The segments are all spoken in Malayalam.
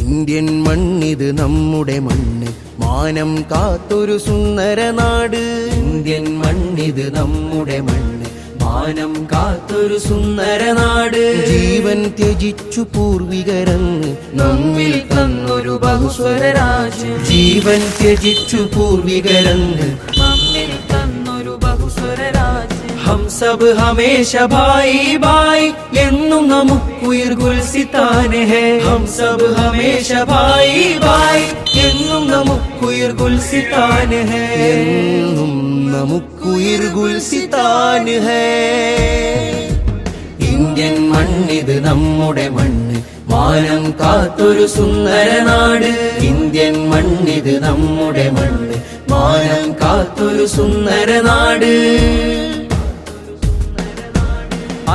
ഇന്ത്യൻ മണ്ണിത് നമ്മുടെ മണ്ണ്, മാനം കാത്തൊരു സുന്ദര നാട്. ഇന്ത്യൻ മണ്ണിത് നമ്മുടെ മണ്ണ്, മാനം കാത്തൊരു സുന്ദര നാട്. ജീവൻ ത്യജിച്ചു പൂർവികരങ്ങ് നമ്മിൽ തന്നൊരു ബഹുസ്വര രാജ്യം. ജീവൻ ത്യജിച്ചു പൂർവികരങ്ങ് നമ്മിൽ തന്നൊരു ബഹുസ്വര രാജ്യം. हम सब हमेशा भाई भाई എന്നും നമുക്കുയിർ ഗുൽസിതാൻ है. हम सब हमेशा भाई भाई എന്നും നമുക്കുയിർ ഗുൽസിതാൻ है. എന്നും നമുക്കുയിർ ഗുൽസിതാൻ है. ഇന്ത്യൻ മണ്ണിത് നമ്മുടെ മണ്ണ്, മാനം കാത്തൊരു സുന്ദര നാട്. ഇന്ത്യൻ മണ്ണിത് നമ്മുടെ മണ്ണ്, മാനം കാത്തൊരു സുന്ദര നാട്.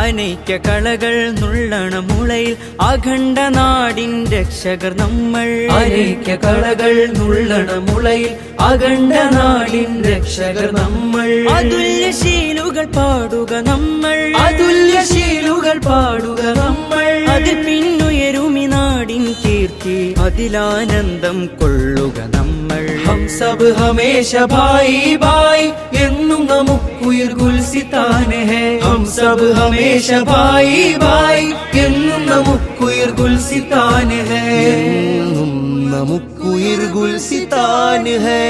അനൈക്യ കളകൾ നുള്ളണ മുളയിൽ അഖണ്ഡ നാടിൻ രക്ഷകർ നമ്മൾ. അനൈക്യ കളകൾ നുള്ളണ മുളയിൽ അഖണ്ഡ നാടിൻ രക്ഷകർ നമ്മൾ. അതുല്യശീലുകൾ പാടുക നമ്മൾ. അതുല്യശീലുകൾ പാടുക നമ്മൾ. അതിൽ പിന്നുയരുമി നാടിൻ കീർത്തി, അതിലാനന്ദം കൊള്ളുക നമ്മൾ. हम सब हमेशा भाई भाई എന്നും നമുക്കുയിർ ഗുൽസിതാൻ है. हम सब हमेशा भाई भाई എന്നും നമുക്കുയിർ ഗുൽസിതാൻ है. എന്നും നമുക്കുയിർ ഗുൽസിതാൻ है.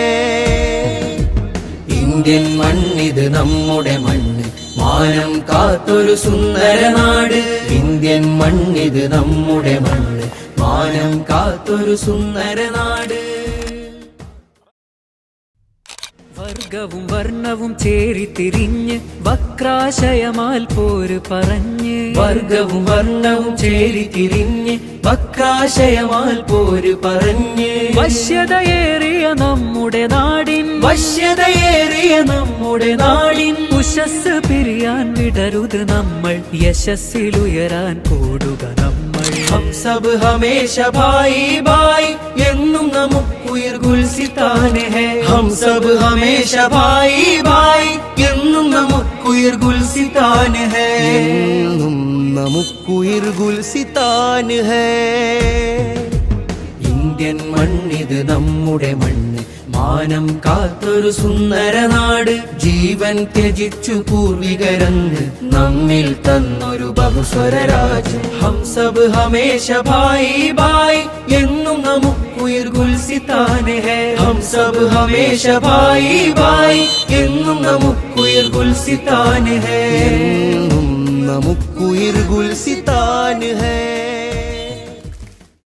ഇന്ത്യൻ മണ്ണിത് നമ്മുടെ മണ്ണ്, മാനം കാത്തൊരു സുന്ദര നാട്. ഇന്ത്യൻ മണ്ണിത് നമ്മുടെ മണ്ണ്, മാനം കാത്തൊരു സുന്ദര നാട്. വർഗവും വർണ്ണവും ചേരിത്തിരിഞ്ഞ് വക്രാശയമാൽ പോര് പറഞ്ഞ്. വർഗവും വർണ്ണവും ചേരിതിരിഞ്ഞ് വക്രാശയമാൽ പോര് പറഞ്ഞ്. വശ്യതയേറിയ നമ്മുടെ നാടിൻ, വശ്യതയേറിയ നമ്മുടെ നാടിൻ. ഉഷസ് പിരിയാൻ വിടരുത് നമ്മൾ, യശസ്സിലുയരാൻ കൂടുക നമ്മൾ. हम सब हमेशा भाई भाई എന്നും നമുക്കുയിർ ഗുൽസിതാൻ है. हम सब हमेशा भाई भाई എന്നും നമുക്കുയിർ ഗുൽസിതാൻ है. എന്നും നമുക്കുയിർ ഗുൽസിതാൻ है. ഇന്ത്യൻ മണ്ണിത് നമ്മുടെ മണ്ണ്, മാനം കാത്തൊരു സുന്ദര നാട്. ജീവൻ ത്യജിച്ചു പൂർവികരങ്ങ് നമ്മിൽ തന്നൊരു ബഹുസ്വര രാജ്യം. हम सब हमेशा भाई भाई എന്നും നമുക്കുയിർ ഗുൽസിതാൻ है. हम सब हमेशा भाई भाई എന്നും നമുക്കുയിർ ഗുൽസിതാൻ है. എന്നും നമുക്കുയിർ ഗുൽസിതാൻ है.